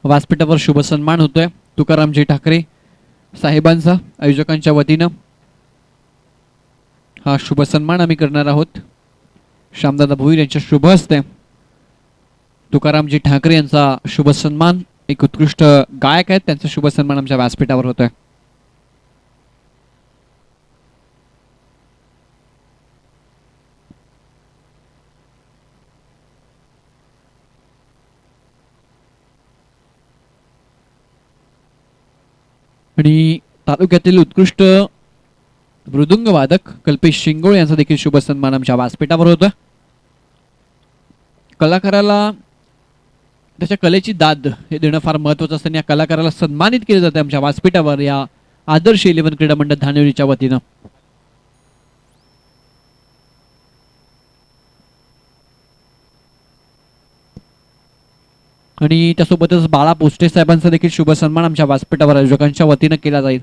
व्यासपीठावर शुभ सन्मान होतोय तुकारामजी ठाकरे साहेबांचा आयोजकांच्या वतीनं हा शुभ सन्मान आम्ही करणार आहोत। श्यामदादा भोईर यांच्या शुभ हस्ते तुकारामजी ठाकरे यांचा शुभ सन्मान, एक उत्कृष्ट गायक आहेत त्यांचा शुभ सन्मान आमच्या व्यासपीठावर होतोय। आणि तालुक्यातील उत्कृष्ट मृदुंग वादक कल्पेश शिंगोळे यांचा देखील शुभ सन्मान आमच्या व्यासपीठावर होता। कलाकाराला त्याच्या कलेची दाद हे देणं फार महत्त्वाचं असतं, या कलाकाराला सन्मानित केले जाते आमच्या व्यासपीठावर या आदर्श 11 क्रीडा मंडळ धानिवलीच्या वतीनं। आणि त्यासोबतच बाळा पोस्टे साहेबांचा देखील शुभ सन्मान आमच्या व्यासपीठावर आयोजकांच्या वतीनं केला जाईल।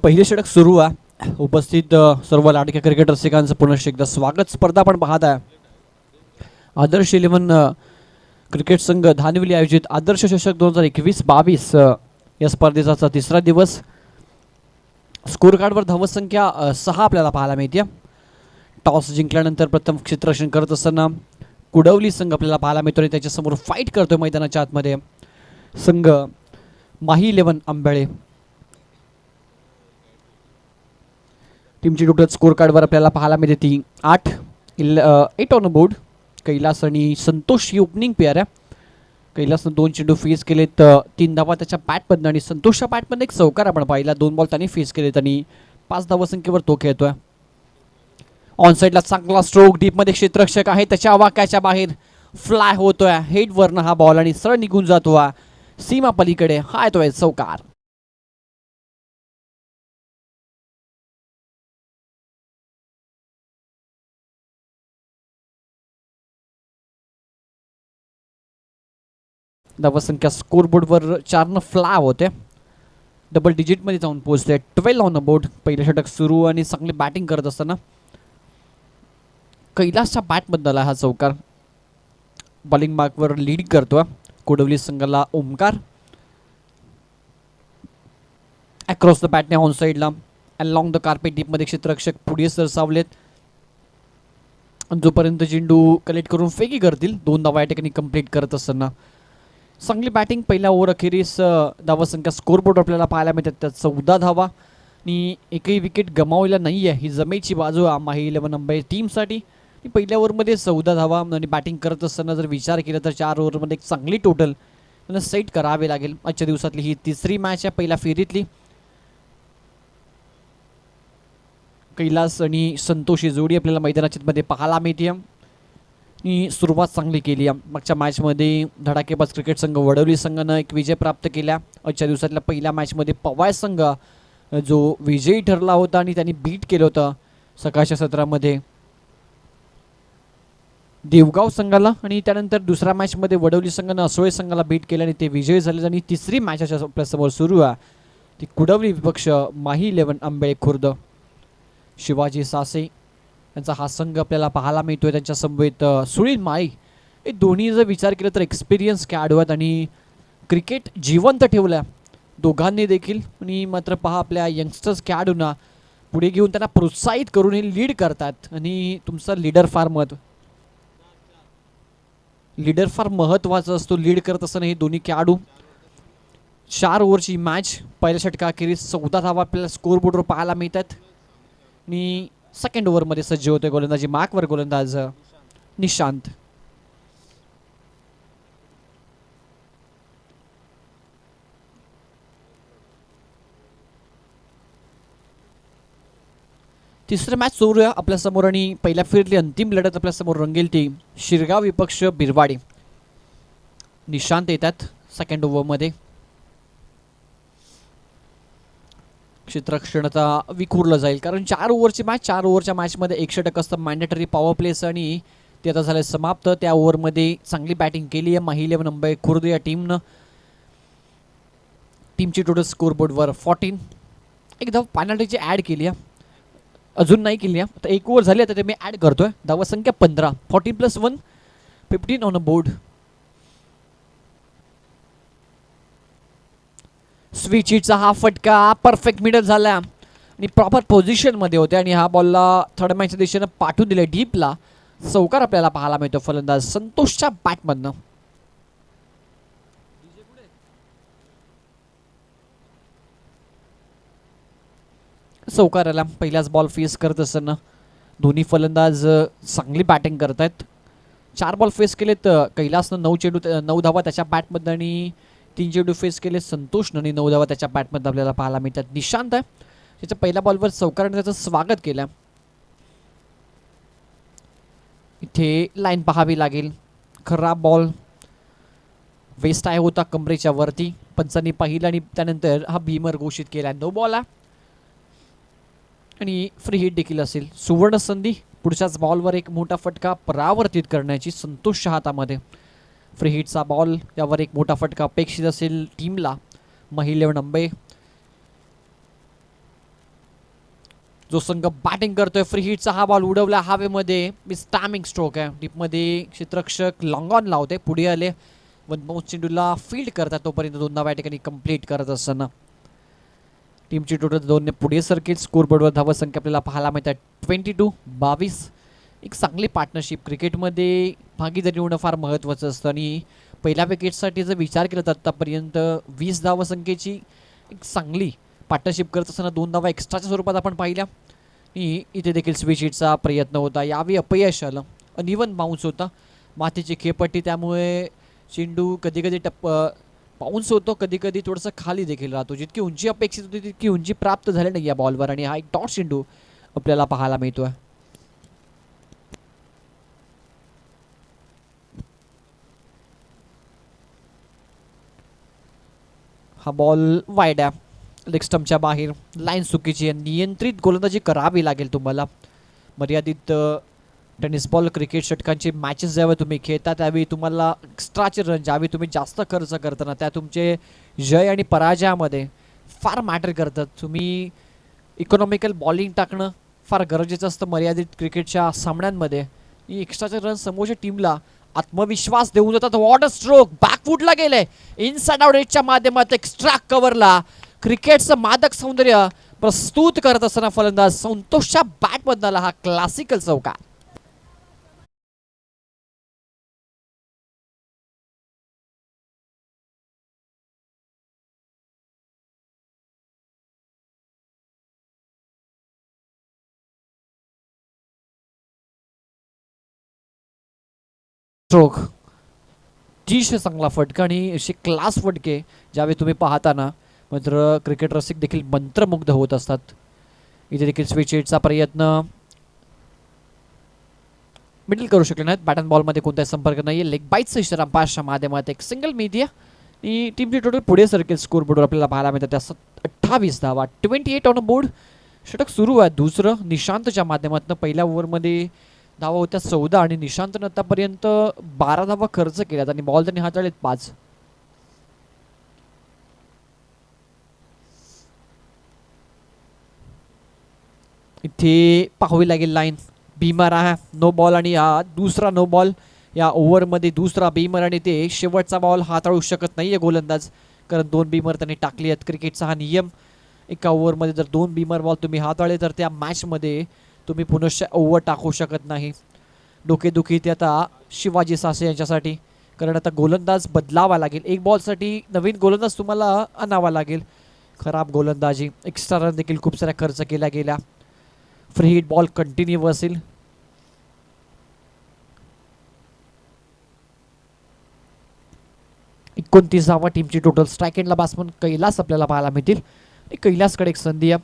पहिले षटक सुरू आहे। उपस्थित सर्व लाडक्या क्रिकेट रसिकांचं पुनश्च एकदा स्वागत। स्पर्धा आपण पाहत आहे आदर्श 11 क्रिकेट संघ धानिवली आयोजित आदर्श चषक 2021-22 या स्पर्धेचा तिसरा दिवस। स्कोर कार्डवर धावसंख्या 6 आपल्याला पाहायला मिळते। टॉस जिंकल्यानंतर प्रथम क्षेत्ररक्षण करत असताना कुडवली संघ आपल्याला पाहायला मिळतो आणि त्याच्यासमोर फाईट करतोय मैदानाच्या आतमध्ये संघ माही 11 आंबेळे। टीमची टोटल स्कोर कार्डवर आपल्याला पाहायला मिळते ती 8 ऑन बोर्ड। कैलास आणि संतोष ही ओपनिंग पेअर आहे। कैलासनं 2 चेंडू फेस केलेत, 3 धावा त्याच्या बॅटमधनं आणि संतोषच्या बॅटमधनं एक चौकार आपण पाहिला। 2 बॉल त्याने फेस केलेत आणि 5 धावसंख्येवर तो खेळतोय। ऑन साईडला चांगला स्ट्रोक, डीपमध्ये क्षेत्ररक्षक आहे त्याच्या वाक्याच्या बाहेर फ्लाय होतोय हेडवरनं हा बॉल आणि सरळ निघून जातो सीमा पलीकडे। हा येतोय चौकार। धावसंख्या स्कोरबोर्डवर 4 फ्लाय होते, डबल डिजिटमध्ये जाऊन पोहोचते। 12 ऑन बोर्ड। पहिलं षटक सुरू आणि चांगली बॅटिंग करत असताना कैलासच्या बॅटबद्दल हा चौकार। बॉलिंग मार्कवर लीड करतो कोडवली संघाला ओमकार। अक्रॉस द बॅटने ऑन साईडला अलॉंग द कार्पेट डीपमध्ये क्षेत्ररक्षक पुढे सरसावलेत। जोपर्यंत चेंडू कलेक्ट करून फेकी करतील 2 धावा या ठिकाणी कंप्लीट करत असताना चांगली बॅटिंग। पहिल्या ओव्हर अखेरीस धावसंख्या स्कोरबोर्ड आपल्याला पाहायला मिळतात त्या 14 धावा आणि एकही विकेट गमावलेला नाही आहे। ही जमेची बाजू माही 11 आंबेळे टीमसाठी। पहिल्या ओव्हरमध्ये 14 धावा आणि बॅटिंग करत असताना जर विचार केला तर 4 ओव्हरमध्ये एक चांगली टोटल त्यांना सेट करावे लागेल। आजच्या दिवसातली ही तिसरी मॅच आहे पहिल्या फेरीतली। कैलास आणि संतोष ही जोडी आपल्याला मैदानाच्या मध्ये पाहायला मिळते आणि सुरुवात चांगली केली आहे। मागच्या मॅचमध्ये धडाकेबाज क्रिकेट संघ वडवली संघानं एक विजय प्राप्त केला। आजच्या दिवसातल्या पहिल्या मॅचमध्ये पवाय संघ जो विजयी ठरला होता आणि त्यांनी बीट केलं होतं सकाळच्या सत्रामध्ये देवगाव संघाला आणि त्यानंतर दुसऱ्या मॅचमध्ये वडवली संघानं असोळे संघाला बीट केलं आणि ते विजयी झाले। आणि तिसरी मॅच आपल्यासमोर सुरू आहे ती कुडवली विपक्ष माही 11 आंबेळे खुर्द। शिवाजी सासे त्यांचा हा संघ आपल्याला पाहायला मिळतोय. त्यांच्या समवेत सुनील माळी, हे दोन्ही जर विचार केला तर एक्सपिरियन्स खेळाडू आहेत आणि क्रिकेट जिवंत ठेवलं दोघांनी देखील. आणि मात्र पहा आपल्या यंगस्टर्स खेळाडूंना पुढे घेऊन त्यांना प्रोत्साहित करून हे लीड करतात. आणि तुमचा लीडर फार महत्त्वाचा असतो. लीड करत असताना हे दोन्ही खेळाडू 4 ओव्हरची मॅच, पहिल्या षटकाखेरीज 14 धावा आपल्याला स्कोरबोर्डवर पाहायला मिळतात. आणि सेकंड ओव्हरमध्ये सज्ज होते गोलंदाजी मार्कवर गोलंदाज निशांत. तिसरं मॅच सुरू आहे आपल्यासमोर आणि पहिल्या फेरीतली अंतिम लढत आपल्यासमोर रंगेल ती शिरगाव विपक्ष बिरवाडी. निशांत येतात सेकंड ओव्हरमध्ये. क्षेत्ररक्षणता विखुरलं जाईल कारण 4 ओव्हरची मॅच, 4 ओव्हरच्या मॅचमध्ये 1 षटक असतं मॅन्डेटरी पॉवर प्लेस आणि ते आता झालं समाप्त. त्या ओव्हरमध्ये चांगली बॅटिंग केली आहे माही 11 मुंबई खुर्द या टीमनं. टीमची टोटल स्कोरबोर्डवर 14. एक धाव पेनल्टीची ॲड केली आहे, अजून नाही केली आहे. आता 1 ओव्हर झाली आता ते मी ॲड करतोय. धावा संख्या 15. 14+1 15 ऑन अ बोर्ड. स्विच हिटचा हा फटका परफेक्ट मिडल झाला आणि प्रॉपर पोझिशनमध्ये होते आणि हा बॉलला थर्ड मॅचच्या दिशेनं पाठवून दिले डीपला. चौकार आपल्याला पाहायला मिळतो फलंदाज संतोषच्या बॅटमधनं. चौकाराला पहिल्याच बॉल फेस करत असताना दोन्ही फलंदाज चांगली बॅटिंग करत आहेत. 4 बॉल फेस केलेत कैलासनं, 9 धावा त्याच्या बॅटमधनं आणि 3 चेंडू फेस केले संतोषनं आणि 9 धावा त्याच्या बॅटमधनं आपल्याला पाहायला मिळतात. निशांत आहे त्याच्या पहिल्या बॉलवर चौकाराने त्याचं स्वागत केलं. इथे लाईन पाहावी लागेल. खराब बॉल वेस्ट आहे होता कमरेच्या वरती. पंचांनी पाहिलं आणि त्यानंतर हा भीमर घोषित केला. नो बॉल आहे आणि फ्री हिट देखील असेल. सुवर्ण संधी पुढच्याच बॉलवर एक मोठा फटका परावर्तित करण्याची संतोषच्या हातामध्ये. फ्री हिटचा बॉल, यावर एक मोठा फटका अपेक्षित असेल टीमला. माही 11 मुंबई जो संघ बॅटिंग करतोय. फ्री हिटचा हा बॉल उडवला हवेमध्ये. स्टॅमिंग स्ट्रोक आहे डीपमध्ये. क्षेत्ररक्षक लॉंग ऑन लावते. पुढे आले वन बाउंस चेंडूला फील्ड करतात तोपर्यंत 2 धावा या ठिकाणी कंप्लीट करत असताना टीमची टोटल 2 पुढे सरकेल. स्कोरबोर्डवर धावा संख्या आपल्याला पाहायला मिळतात 22. एक चांगली पार्टनरशिप क्रिकेटमध्ये भागीदारी होणं फार महत्त्वाचं असतं आणि पहिल्या विकेटसाठी जर विचार केला तर आत्तापर्यंत 20 धावा संख्येची एक चांगली पार्टनरशिप करत असताना 2 धावा एक्स्ट्राच्या स्वरूपात आपण पाहिल्या. आणि इथे देखील स्विच हिटचा प्रयत्न होता, यावेळी अपयश आलं. अनइव्हन बाउन्स होता, मातीची खेळपट्टी, त्यामुळे चेंडू कधी कधी बाउन्स होतो, कधी कधी थोडंसं खाली देखील राहतो. जितकी उंची अपेक्षित होती तितकी उंची प्राप्त झाली नाही या बॉलवर आणि हा एक डॉट चेंडू आपल्याला पाहायला मिळतोय. हा बॉल वाईड आहे, लेग स्टंपच्या बाहेर. लाईन चुकीची आहे, नियंत्रित गोलंदाजी करावी लागेल तुम्हाला. मर्यादित टेनिस बॉल क्रिकेट षटकांची मॅचेस ज्यावेळी तुम्ही खेळता त्यावेळी तुम्हाला एक्स्ट्राचे रन ज्यावेळी तुम्ही जास्त खर्च करताना त्या तुमचे जय आणि पराजयामध्ये फार मॅटर करतात. तुम्ही इकॉनॉमिकल बॉलिंग टाकणं फार गरजेचं असतं मर्यादित क्रिकेटच्या सामन्यांमध्ये. एक्स्ट्राचे रन समोरच्या टीमला आत्मविश्वास देऊन जातात. वॉट अ स्ट्रोक, बॅकफुटला गेले इनसाइड आउट एजच्या माध्यमात एक्स्ट्रा कव्हरला. क्रिकेटचं मादक सौंदर्य प्रस्तुत करत असताना फलंदाज संतोषच्या बॅटमधला हा क्लासिकल चौका. स्ट्रोक अतिशय चांगला फटका आणि असे क्लास फटके ज्यावेळी तुम्ही पाहताना मात्र क्रिकेट रसिक देखील मंत्रमुग्ध होत असतात. इथे देखील स्विच हिटचा प्रयत्न मिडल करू शकले नाहीत. बॅट अँड बॉलमध्ये कोणताही संपर्क नाही आहे. लेग बाईटचा इशारा अंपायरच्या माध्यमात एक सिंगल मीडिया आणि टीमची टोटल पुढे सरकेल. स्कोर बोर्डवर आपल्याला पाहायला मिळतात त्या 28 धावा. 28 ऑन अ बोर्ड. षटक सुरू आहे दुसरं निशांतच्या माध्यमातून. पहिल्या ओव्हरमध्ये धावा होत्या 14 आणि निशांतनं आतापर्यंत 12 धावा खर्च केल्यात आणि बॉल त्यांनी हाताळलेत 5. इथे पाहावी लागेल लाईन. भीमर आहे नो बॉल आणि हा दुसरा नो बॉल या ओव्हरमध्ये दुसरा भीमर आणि ते शेवटचा बॉल हाताळू शकत नाही आहे गोलंदाज कारण 2 भीमर त्यांनी टाकली आहेत. क्रिकेटचा हा नियम एका ओव्हरमध्ये जर 2 भीमर बॉल तुम्ही हाताळले तर त्या मॅचमध्ये तुम्ही पुनश्च ओव्हर टाकू शकत नाही. डोकेदुखी ते आता शिवाजी सासे यांच्यासाठी कारण आता गोलंदाज बदलावा लागेल. एक बॉलसाठी नवीन गोलंदाज तुम्हाला आणावा लागेल. खराब गोलंदाजी एक्स्ट्रा रन देखील खूप साऱ्या खर्च केल्या गेल्या. फ्री हिट बॉल कंटिन्यू असेल. 29 धावा टीमची टोटल. स्ट्राईक एंडला बॅट्समन कैलास आपल्याला पाहायला मिळतील. कैलासकडे एक संधी आहे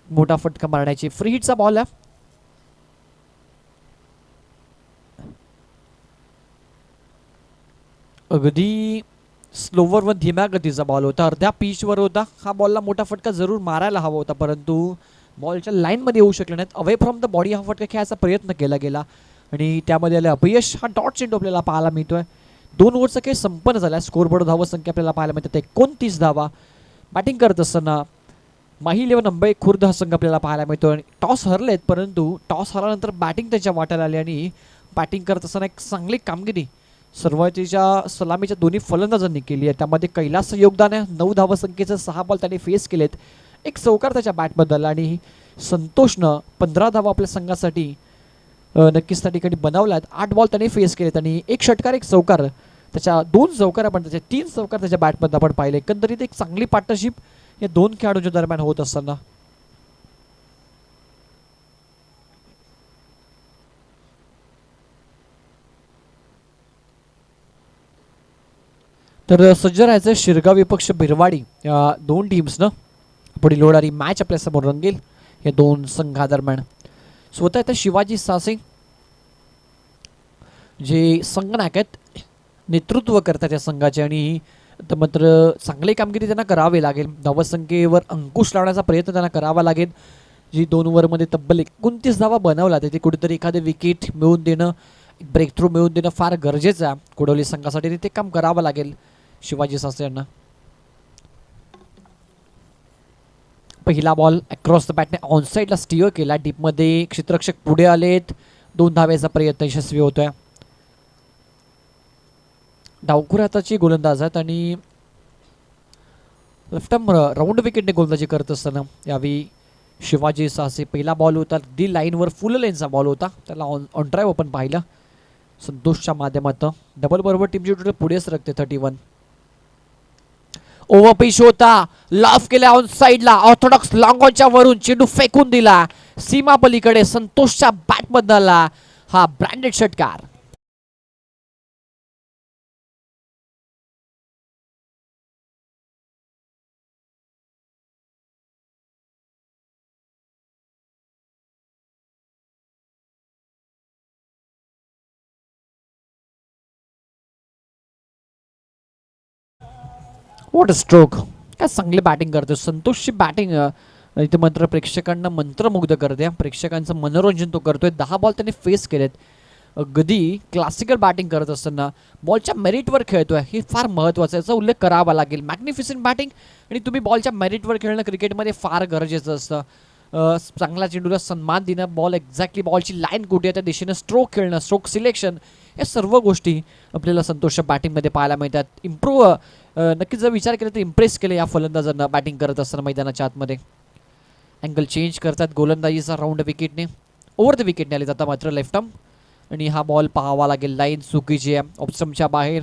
मोठा फटका मारण्याची. फ्री हिटचा बॉल आहे. अगदी स्लोवर व धीम्या गतीचा बॉल होता. अर्ध्या पिचवर होता. हा बॉलला मोठा फटका जरूर मारायला हवा होता परंतु बॉलच्या लाईनमध्ये येऊ शकले नाहीत. अवे फ्रॉम द बॉडी हा फटका खेळायचा प्रयत्न केला गेला आणि त्यामध्ये आले अपयश. हा डॉट चेंडू आपल्याला पाहायला मिळतोय. 2 ओव्हरचा खेळ संपन्न झाला. स्कोरबोर्ड धावा संख्या आपल्याला पाहायला मिळते 29 धावा. बॅटिंग करत असताना माही 11 अंबे खुर्द हा संघ आपल्याला पाहायला मिळतो. आणि टॉस हरलेत परंतु टॉस हरल्यानंतर बॅटिंग त्याच्या वाट्याला आली आणि बॅटिंग करत असताना एक चांगली कामगिरी सुरुवातीच्या सलामीच्या दोन्ही फलंदाजांनी केली आहे. त्यामध्ये कैलासचं योगदान आहे. 9 धावा संख्येचं 6 बॉल त्यांनी फेस केलेत. एक चौकार त्याच्या बॅटबद्दल आणि संतोषनं 15 धावा आपल्या संघासाठी नक्कीच त्या ठिकाणी बनवल्यात. 8 बॉल त्यांनी फेस केलेत आणि एक षटकार एक चौकार त्याच्या 2 चौकार आपण त्याचे 3 चौकार त्याच्या बॅटमध्ये आपण पाहिले. एकंदरीत एक चांगली पार्टनरशिप या 2 खेळाडूंच्या दरम्यान होत असताना तर सज्ज राहायचं शिरगाव विपक्ष बिरवाडी या 2 टीम्सनं पुढील होणारी मॅच आपल्यासमोर रंगेल या 2 संघादरम्यान. स्वतः इथं शिवाजी सासे जे संघनायक आहेत नेतृत्व करतात या संघाचे आणि मात्र चांगली कामगिरी त्यांना करावी लागेल. धावसंख्येवर अंकुश लावण्याचा प्रयत्न त्यांना करावा लागेल. जी 2 ओव्हरमध्ये तब्बल 29 धावा बनवला तिथे कुठेतरी एखादे विकेट मिळवून देणं ब्रेक थ्रू मिळवून देणं फार गरजेचं आहे कोडवली संघासाठी. ते काम करावं लागेल शिवाजी सासे यांना. पहिला बॉल अक्रॉस द बॅटने ऑनसाईडला स्टिअर केला. डीपमध्ये क्षेत्ररक्षक पुढे आलेत. 2 धावेचा प्रयत्न यशस्वी होतोय. डावखुऱ्या हाताची गोलंदाज आहेत आणि लेफ्ट आर्म राऊंड विकेटने गोलंदाजी करत असताना यावेळी शिवाजी सासे पहिला बॉल होता दी लाईनवर फुल लेनचा बॉल होता. त्याला ऑन ड्राईव्ह आपण पाहिलं संतोषच्या माध्यमातून. डबल बरोबर टीमची टोटल पुढे सरकते 31. ओव्हर पिच होता. लॉफ केल्या ऑन साइडला. ऑर्थोडॉक्स लॉंग ऑनच्या वरून चेंडू फेकून दिला सीमा पलीकडे. संतोषच्या बॅटमधून आला हा ब्रँडेड षटकार. What a stroke. काय चांगली बॅटिंग करते संतोषची बॅटिंग. इथे मात्र प्रेक्षकांना मंत्रमुग्ध करते. प्रेक्षकांचं मनोरंजन तो करतोय. 10 बॉल त्यांनी फेस केलेत. अगदी क्लासिकल बॅटिंग करत असताना बॉलच्या मेरिटवर खेळतोय हे फार महत्त्वाचं आहे. याचा उल्लेख करावा लागेल. मॅग्निफिसंट बॅटिंग आणि तुम्ही बॉलच्या मेरिटवर खेळणं क्रिकेटमध्ये फार गरजेचं असतं. चांगला चेंडूला सन्मान देणं. बॉल एक्झॅक्टली बॉलची लाईन कुठे आहे त्या दिशेनं स्ट्रोक खेळणं. स्ट्रोक सिलेक्शन या सर्व गोष्टी आपल्याला संतोषच्या बॅटिंगमध्ये पाहायला मिळतात. इम्प्रूव्ह नक्कीच जर विचार केला तर इम्प्रेस केले या फलंदाजांना बॅटिंग करत असताना मैदानाच्या आतमध्ये. अँगल चेंज करतात गोलंदाजीचा राऊंड विकेटने. ओव्हर द विकेटने आले जातात मात्र लेफ्ट आर्म आणि हा बॉल पाहावा लागेल. लाईन चुकीची आहे. ऑप्स्टमच्या बाहेर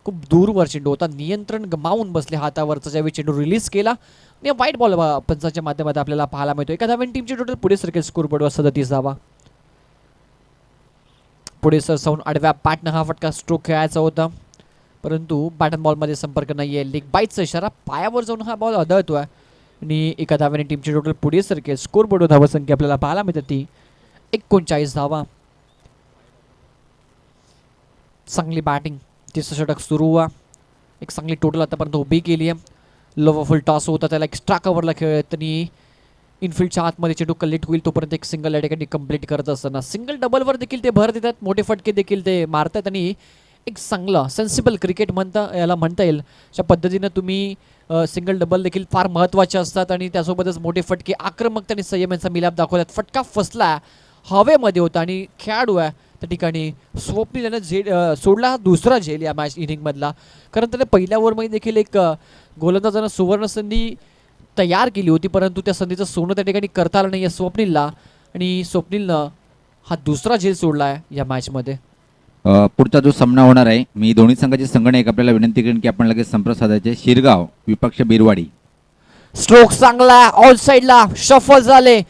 खूप दूरवर चेंडू होता. नियंत्रण गमावून बसले हातावरचा ज्यावेळी चेंडू रिलीज केला आणि वाईट बॉल पंचाच्या माध्यमातून आपल्याला पाहायला मिळतो. एका धावेने टीमची टोटल पुढे सरकेल स्कोरबोर्डवर 37 धावा. पुढे सरसावून आडव्या बॅटनं हा फटका स्ट्रोक खेळायचा होता परंतु बॅटन बॉलमध्ये संपर्क नाही आहे. लेग बाईटचा इशारा पायावर जाऊन हा बॉल आदळतोय आणि एका धावेने टीमची टोटल पुढे सरकेल. स्कोरबोर्डवर धावसंख्या आपल्याला पाहायला मिळते ती 39 धावा. चांगली बॅटिंग. तिसरं षटक सुरू व्हा. एक चांगली टोटल आतापर्यंत उभी केली आहे. लोवर फुल टॉस होता त्याला एक्स्ट्रा कव्हरला खेळत आणि इनफिल्डच्या आतमध्ये चेंडू कलेक्ट होईल तोपर्यंत एक सिंगल या ठिकाणी कंप्लीट करत असताना सिंगल डबलवर देखील ते भर देतात. मोठे फटके देखील ते मारतात आणि एक चांगलं सेन्सिबल क्रिकेट म्हणता येईल अशा पद्धतीनं तुम्ही सिंगल डबल देखील फार महत्त्वाचे असतात आणि त्यासोबतच मोठे फटके आक्रमकता आणि संयम यांचा मिलाप दाखवतात. फटका फसला. हवेमध्ये होता आणि खेळाडू आहे त्या ठिकाणी स्वप्नील यानं सोडला हा दुसरा झेल या मॅच इनिंगमधला. कारण त्याने पहिल्या ओव्हरमध्ये देखील एक गोलंदाजानं सुवर्ण संधी तयार केली होती, परंतु त्या संधीचं सोनं त्या ठिकाणी करता आलं नाही आहे स्वप्नीलला आणि स्वप्नीलनं हा दुसरा झेल सोडला आहे या मॅचमध्ये. पुढचा जो सामना होणार आहे, मी दोन्ही संघाचे संघटक आपल्याला विनंती करेन की आपण लगेच संपर्क साधायचे. शिरगाव विपक्ष बिरवाडी. स्ट्रोक चांगला ऑल साइडला शफल झाले,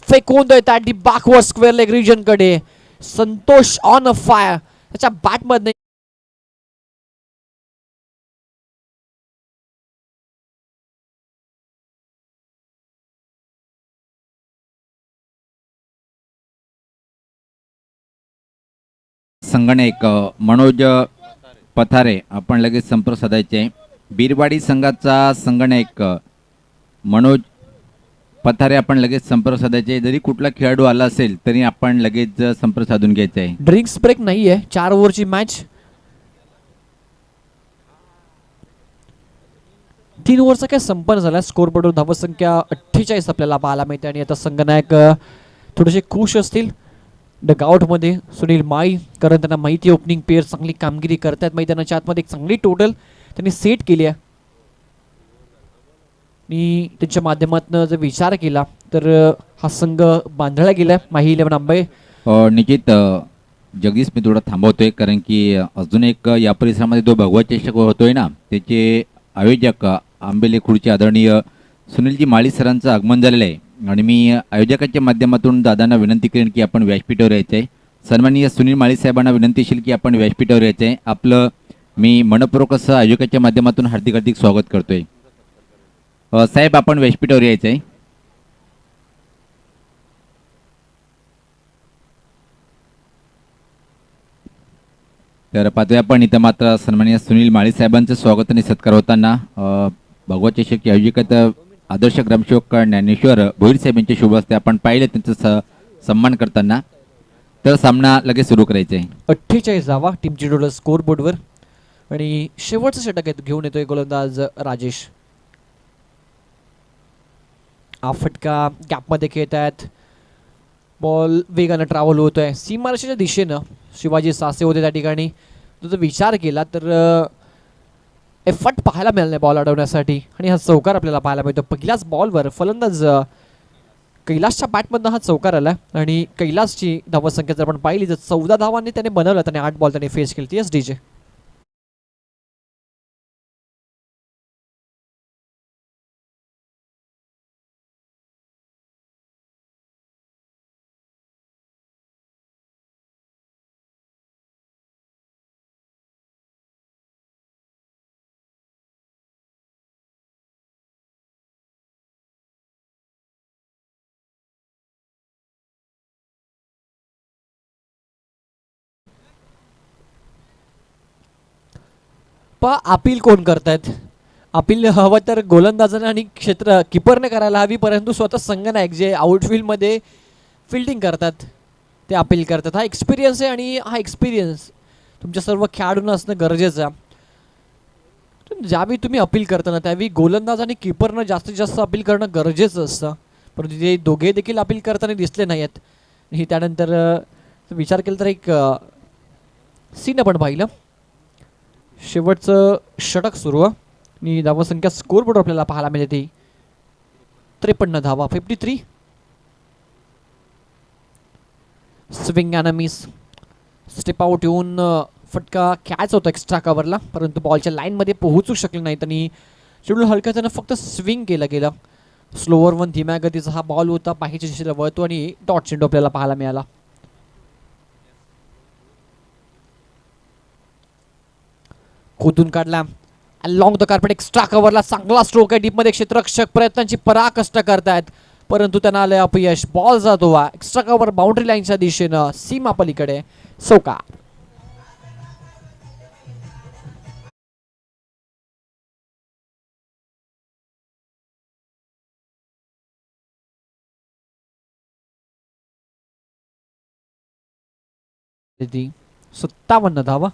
फेकून देत आहे बॅकवर्ड स्क्वेअर लेग रिजन कडे. संतोष ऑन अ फायर त्याच्या बॅटमध्ये संगणक मनोज पथारे आपण लगेच संपर्क साधायचे. बिरवाडी संघाचा संगणक मनोज पथारे आपण लगेच संपर्क साधायचे. जरी कुठला खेळाडू आला असेल तरी आपण लगेच संपर्क साधून घ्यायचा आहे. ड्रिंक्स ब्रेक नाहीये, 4 ओव्हरची मॅच. 3 ओव्हरचा काय संपन्न झाला. स्कोर बोर्डवर धावसंख्या 48 आपल्याला पाहायला मिळते आणि आता संगनायक थोडेसे खुश असतील डगआउटमध्ये. सुनील माई, कारण त्यांना माहिती ओपनिंग पेअर चांगली कामगिरी करतात मैदानाच्या आतमध्ये. एक चांगली टोटल त्यांनी सेट केली आहे आणि त्यांच्या माध्यमातून जर विचार केला तर हा संघ बांधला गेला माही 11 आंबे. निश्चित जगदीश, मी थोडं थांबवतोय कारण की अजून एक या परिसरामध्ये जो भगवा चषक होतोय ना, त्याचे आयोजक आंबेले खुर्ची आदरणीय सुनीलजी माळी सरांचं आगमन झालेलं आहे आणि मी आयोजकाच्या माध्यमातून दादांना विनंती करेन की आपण व्यासपीठावर यायचं आहे. सन्माननीय सुनील माळी साहेबांना विनंती असेल की आपण व्यासपीठावर यायचं आहे. आपलं मी मनपूर्वक असं आयोजकाच्या माध्यमातून हार्दिक हार्दिक स्वागत करतोय. साहेब, आपण व्यासपीठावर यायचं आहे. तर पाहतोय आपण इथं मात्र सन्माननीय सुनील माळी साहेबांचं स्वागत आणि सत्कार होताना भगवा चषक आयोजक आदर्श ग्रामसेवक ज्ञानेश्वर भोईर साहेब यांच्या शुभ हस्ते आपण पाहिले त्यांचा सन्मान करताना. तर सामना लगेच सुरू करायचा आहे. 48 धावा टीमची टोटल स्कोर बोर्डवर आणि शेवटचं षटक घेऊन येतोय गोलंदाज राजेश. हा फटका गॅपमध्ये खेळत आहेत. बॉल वेगानं ट्रॅव्हल होतोय सीमारेषेच्या दिशेनं. शिवाजी सासे होते त्या ठिकाणी. तो जर विचार केला तर एफर्ट पाहायला मिळाला नाही बॉल अडवण्यासाठी आणि हा चौकार आपल्याला पाहायला मिळतो. पहिल्याच बॉलवर फलंदाज कैलासच्या बॅटमधनं हा चौकार आला आणि कैलासची धावसंख्या जर आपण पाहिली तर 14 धावांनी त्याने बनवलं. त्याने 8 बॉल त्याने फेस केली. एस डीजे अपील कोण करतायत. अपील हवं तर गोलंदाजाने आणि क्षेत्र किपरने करायला हवी, परंतु स्वतः संघनायक जे आउटफील्डमध्ये फिल्डिंग करतात ते अपील करतात. हा एक्सपिरियन्स आहे आणि हा एक्सपिरियन्स तुमच्या सर्व खेळाडूंना असणं गरजेचं आहे. ज्यावेळी तुम्ही अपील करताना त्यावेळी गोलंदाज आणि किपरनं जास्तीत जास्त अपील करणं गरजेचं असतं, परंतु ते दोघे देखील अपील करताना दिसले नाही आहेत. ही त्यानंतर विचार केला तर एक सीन आपण पाहिलं. शेवटचं षटक सुरू आहे आणि धावसंख्या स्कोर बोर्ड आपल्याला पाहायला मिळते 53 धावा 53. Swing and miss. Step out येऊन फटका खेळायचा होता एक्स्ट्रा कव्हरला, परंतु बॉलच्या लाईनमध्ये पोहोचू शकले नाहीत आणि शेड्यूल हलक्या त्यानं फक्त स्विंग केलं गेलं. स्लोवर वन धीम्या गतीचा हा बॉल होता. पाहिजे दिशेला वळतो आणि डॉट चेंडू आपल्याला पाहायला मिळाला. खोदून काढला लॉंग द कार्पेट एक्स्ट्रा कव्हरला. चांगला स्ट्रोक आहे डीपमध्ये. क्षेत्ररक्षक प्रयत्नांची पराकष्ट करतायत परंतु त्यांना आले अपयश. बॉल जातो एक्स्ट्रा कव्हर बाउंड्री लाईनच्या दिशेनं सीमा पलीकडे. चौकार. ती 57 धावा.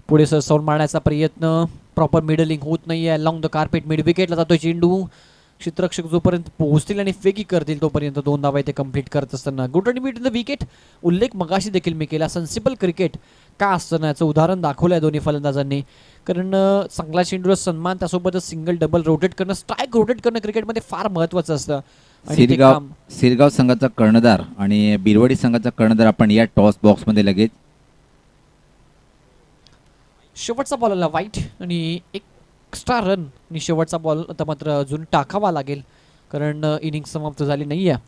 पुढे सरसावून मारण्याचा प्रयत्न. प्रॉपर मिडलिंग होत नाहीये. लॉंग द कार्पेट मिड विकेटला जातोय चेंडू. क्षेत्ररक्षक जोपर्यंत पोहोचतील आणि फेकी करतील तोपर्यंत 2 धावा इथे कंप्लीट करत असताना good run beat in the wicket. उल्लेख मगाशी देखील मी केला, सेन्सिबल क्रिकेट का असताना याचं उदाहरण दाखवलं आहे दोन्ही फलंदाजांनी. कारण चांगला चेंडूला सन्मान, त्यासोबतच सिंगल डबल रोटेट करणं, स्ट्राईक रोटेट करणं क्रिकेटमध्ये फार महत्त्वाचं असतं. आणि ते काम सिरगाव संघाचा कर्णधार आणि बिरवाडी संघाचा कर्णधार आपण या टॉस बॉक्समध्ये लगेच. शेवटचा बॉल आला वाईट आणि एक्स्ट्रा रन आणि शेवटचा बॉल आता मात्र अजून टाकावा लागेल कारण इनिंग समाप्त झाली नाही आहे.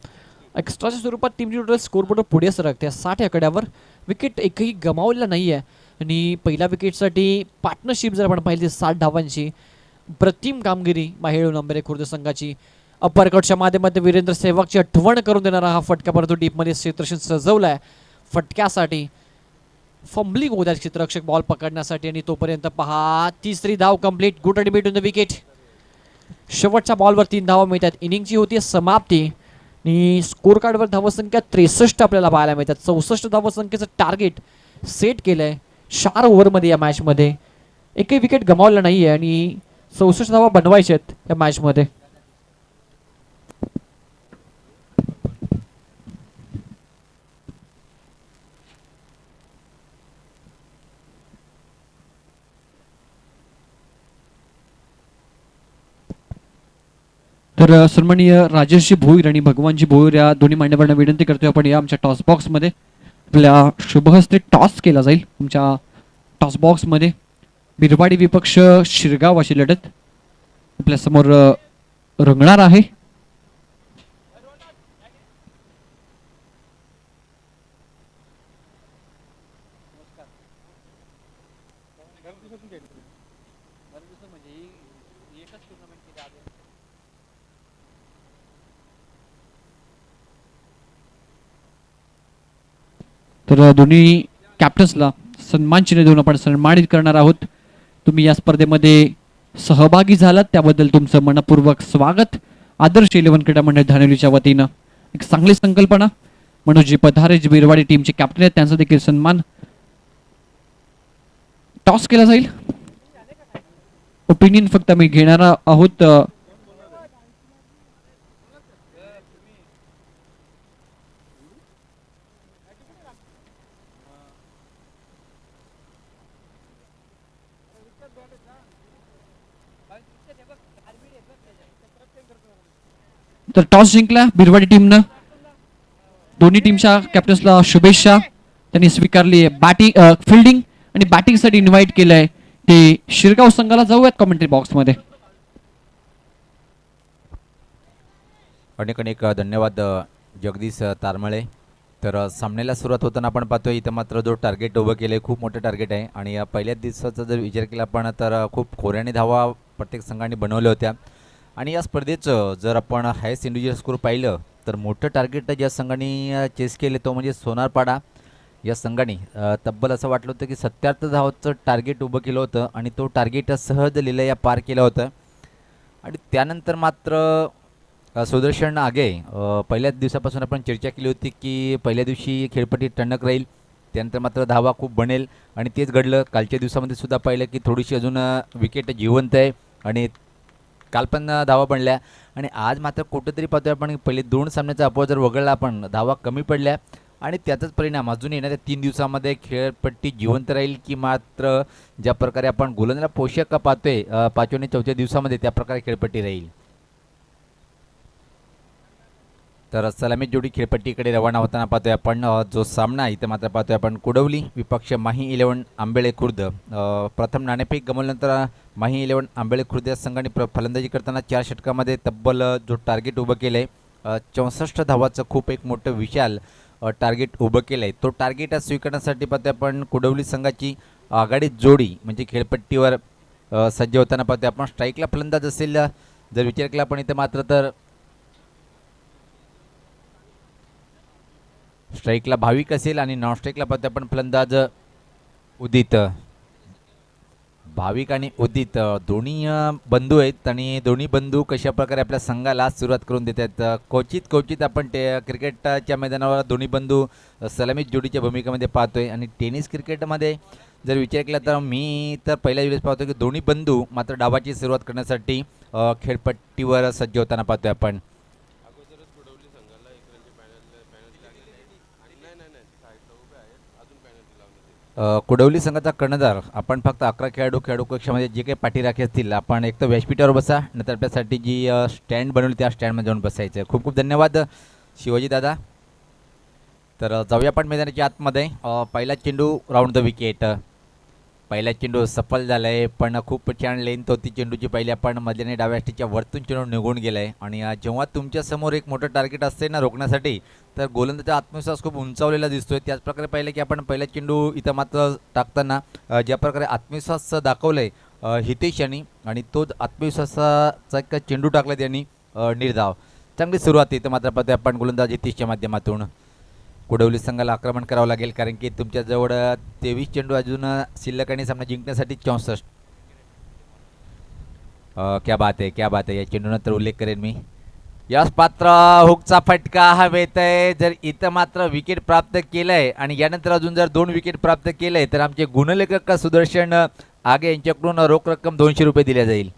एक्स्ट्राच्या स्वरूपात टीमची टोटल स्कोरबोर्ड पुढे सरकते 60 आकड्यावर. विकेट एकही गमावलेला नाही आहे आणि पहिल्या विकेटसाठी पार्टनरशिप जर आपण पाहिली 60 धावांची प्रतिम कामगिरी माहेळून आंबेरे खुर्द संघाची. अपरकटच्या माध्यमातून वीरेंद्र सेहवागची आठवण करून देणारा हा फटका परंतु डीपमध्ये क्षेत्ररक्षण सजवलाय फटक्यासाठी. फंबलिंग होत आहे क्षेत्ररक्षक बॉल पकडण्यासाठी आणि तोपर्यंत पहा तिसरी धाव complete. Good and beat on the wicket. शेवटच्या बॉलवर 3 धावा मिळतात. इनिंगची होती समाप्ती आणि स्कोर कार्डवर धावसंख्या 63 आपल्याला पाहायला मिळतात. 64 धावसंख्येचं टार्गेट सेट केलंय 4 ओव्हरमध्ये या मॅचमध्ये. एकही विकेट गमावला नाही आहे आणि 64 धावा बनवायच्या आहेत या मॅचमध्ये. तर सन्माननीय राजेशजी भोईर आणि भगवानजी भोईर या दोन्ही मान्यवरांना विनंती करतोय आपण या आमच्या टॉस बॉक्समध्ये आपल्या शुभहस्ते टॉस केला जाईल. तुमच्या टॉस बॉक्समध्ये बिरवाडी विपक्ष शिरगाव अशी लढत आपल्यासमोर रंगणार आहे. तर दोन्ही कॅप्टन्सला सन्मान चिन्ह देऊन आपण सन्मानित करणार आहोत. तुम्ही या स्पर्धेमध्ये सहभागी झालात त्याबद्दल तुमचं मनपूर्वक स्वागत. आदर्श 11 क्रीडा मंडळ धानेलीच्या वतीनं एक चांगली संकल्पना. मनोजी पधारे जे बिरवाडी टीमचे कॅप्टन आहेत त्यांचा देखील सन्मान. टॉस केला जाईल. ओपिनियन फक्त मी घेणार आहोत. तर टॉस जिंकला बिरवाडी टीमनं. दोन्ही टीमच्या कॅप्टन्सला शुभेच्छा. त्यांनी स्वीकारली बॅटिंग फिल्डिंग आणि बॅटिंगसाठी इन्व्हाइट केलंय ते शिरगाव संघाला. जाऊयात कमेंट्री बॉक्समध्ये. अनेक अनेक धन्यवाद जगदीश तारमळे. तर सामन्याला सुरुवात होताना आपण पाहतोय इथं मात्र जो टार्गेट उभं केलं आहे खूप मोठं टार्गेट आहे आणि या पहिल्याच दिवसाचा जर विचार केला आपण तर खूप खोऱ्याने धावा प्रत्येक संघाने बनवल्या होत्या. आणि या स्पर्धेचं जर आपण हायस्ट इंडिव्हिज्युअल स्कोर पाहिलं तर मोठं टार्गेट ज्या संघाने चेस केले तो म्हणजे सोनारपाडा या संघाने. तब्बल असं वाटलं होतं की 77 धावाचं टार्गेट उभं केलं होतं आणि तो टार्गेट सहज लिहिलं पार केलं होतं. आणि त्यानंतर मात्र सुदर्शन आगे पहिल्याच दिवसापासून आपण चर्चा केली होती की पहिल्या दिवशी खेळपट्टी टणक राहील, त्यानंतर मात्र धावा खूप बनेल आणि तेच घडलं. कालच्या दिवसामध्ये सुद्धा पाहिलं की थोडीशी अजून विकेट जिवंत आहे आणि काल पण धावा बनल्या. आणि आज मात्र कुठंतरी पाहतोय आपण पहिले 2 सामन्याचा अपवाद जर वगळला आपण धावा कमी पडल्या आणि त्याचाच परिणाम अजून येणाऱ्या 3 दिवसामध्ये खेळपट्टी जिवंत राहील की मात्र ज्या प्रकारे आपण गोलंदाजाला पोषक पाहतोय 5व्या आणि 4थ्या दिवसामध्ये त्या प्रकारे खेळपट्टी राहील. तर सलामी जोडी खेळपट्टीकडे रवाना होताना पाहतोय आपण जो सामना इथं मात्र पाहतोय आपण कुडवली विपक्ष माही 11 आंबेळे खुर्द. प्रथम नाणेफेक गमावल्यानंतर माही 11 आंबेळे खुर्द या संघाने फलंदाजी करताना 4 षटकामध्ये तब्बल जो टार्गेट उभं केलं आहे 64 धावाचं खूप एक मोठं विशाल टार्गेट उभं केलं आहे. तो टार्गेट स्वीकारण्यासाठी पाहतोय आपण कुडवली संघाची आघाडी जोडी म्हणजे खेळपट्टीवर सज्ज होताना पाहतोय आपण. स्ट्राईकला फलंदाज असेल जर विचार केला आपण इथं मात्र तर स्ट्राईकला भाविक असेल आणि नॉन स्ट्राईकला पाहतोय आपण फलंदाज उदित. भाविक आणि उदित दोन्ही बंधू आहेत आणि दोन्ही बंधू कशा प्रकारे आपल्या संघाला सुरुवात करून देत आहेत. क्वचित आपण क्रिकेटच्या मैदानावर दोन्ही बंधू सलामी जोडीच्या भूमिकेमध्ये पाहतोय. आणि टेनिस क्रिकेटमध्ये जर विचार केला तर मी तर पहिल्या वेळेस पाहतो की दोन्ही बंधू मात्र डावाची सुरुवात करण्यासाठी खेळपट्टीवर सज्ज होताना पाहतोय आपण. कुडवली संघाचा कर्णधार, आपण फक्त 11 खेळाडू कक्षामध्ये जे काही पाठीराखे असतील आपण एक तर व्यासपीठावर बसा, नंतर आपल्यासाठी जी स्टँड बनवली त्या स्टँडमध्ये जाऊन बसायचं. खूप खूप धन्यवाद शिवाजी दादा. तर जाऊया आपण मैदानाच्या आतमध्ये. पहिला चेंडू राऊंड द विकेट. पहिला चेंडू सफल झाला आहे, पण खूप छान लेंथ होती चेंडूची. पहिले आपण मधल्याने डाव्या स्टिकच्या वरतून चेंडू निघून गेला आहे. आणि जेव्हा तुमच्यासमोर एक मोठं टार्गेट असते ना रोखण्यासाठी, तर गोलंदाजाचा आत्मविश्वास खूप उंचावलेला दिसतोय. त्याचप्रकारे पाहिलं की आपण पहिला चेंडू इथं मात्र टाकताना ज्या प्रकारे आत्मविश्वास दाखवला आहे हितेश यांनी, आणि तोच आत्मविश्वासाचा एक चेंडू टाकला त्यांनी निर्धाव. चांगली सुरुवात इथं मात्र पाहतोय आपण गोलंदाज हितेशच्या माध्यमातून. कुडवली संघाला आक्रमण करावं लागेल, कारण की तुमच्याजवळ 23 चेंडू अजून शिल्लक आणि सामना जिंकण्यासाठी 64. क्या बात आहे, क्या बात आहे. या चेंडूनंतर उल्लेख करेन मी. यास पात्र हुकचा फटका हवेत आहे. जर इथं मात्र विकेट प्राप्त केलंय आणि यानंतर अजून जर 2 विकेट प्राप्त केलंय तर आमचे गुणलेखक सुदर्शन आगे यांच्याकडून रोख रक्कम 200 रुपये दिल्या जाईल.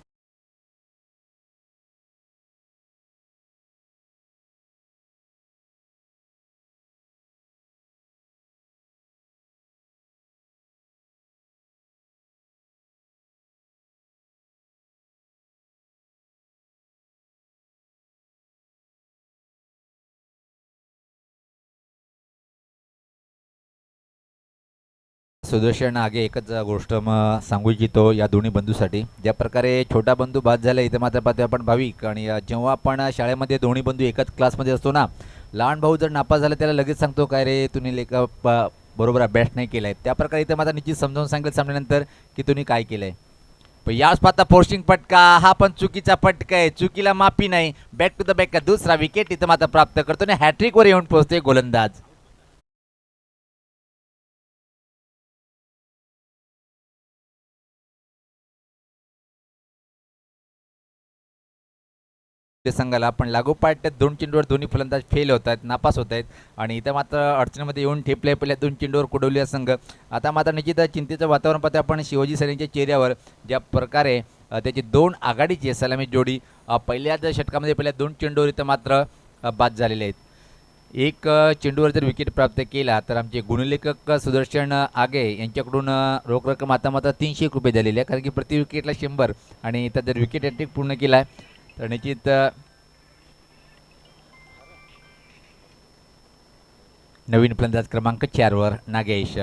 सुदर्शन आगे एकच गोष्ट मग सांगू इच्छितो या दोन्ही बंधूसाठी. ज्या प्रकारे छोटा बंधू बाद झाला इथं मात्र पाहतोय आपण भाविक, आणि जेव्हा आपण शाळेमध्ये दोन्ही बंधू एकाच क्लासमध्ये असतो ना, लहान भाऊ जर नापास झाला त्याला लगेच सांगतो काय रे तुम्ही बरोबर अभ्यास नाही केलाय. त्या प्रकारे इथं मात्र निश्चित समजावून सांगितलं सामन्यानंतर की तुम्ही काय केलंय. पण याच पाहता फोर्सिंग फटका, हा पण चुकीचा फटका आहे, चुकीला माफी नाही. बॅक टू द बॅक का दुसरा विकेट इथं मात्र प्राप्त करतो आणि हॅट्रिकवर येऊन पोहोचते गोलंदाज. संघाला पण लागोपाठ 2 चेंडूवर दोन्ही फलंदाज फेल होत आहेत, नापास होत आहेत, आणि इथं मात्र अडचणीमध्ये येऊन ठेपले. पहिल्या 2 चेंडूवर कुडवली संघ. आता मात्र निश्चित चिंतेचं वातावरण पाहतो आपण शिवाजी सरांच्या चेहऱ्यावर. ज्या प्रकारे त्याची 2 आघाडीची सलामी जोडी पहिल्याच षटकामध्ये पहिल्या 2 चेंडूवर इथं मात्र बाद झालेले आहेत. एक चेंडूवर जर विकेट प्राप्त केला तर आमचे गुणलेखक सुदर्शन आगे यांच्याकडून रोख रक्कम आता मात्र 300 रुपये झालेली आहे, कारण की प्रति विकेटला 100, आणि इथं जर विकेट हॅट्रिक पूर्ण केला आहे तर निश्चित नवीन फलंदाज क्रमांक 4 वर नागेश,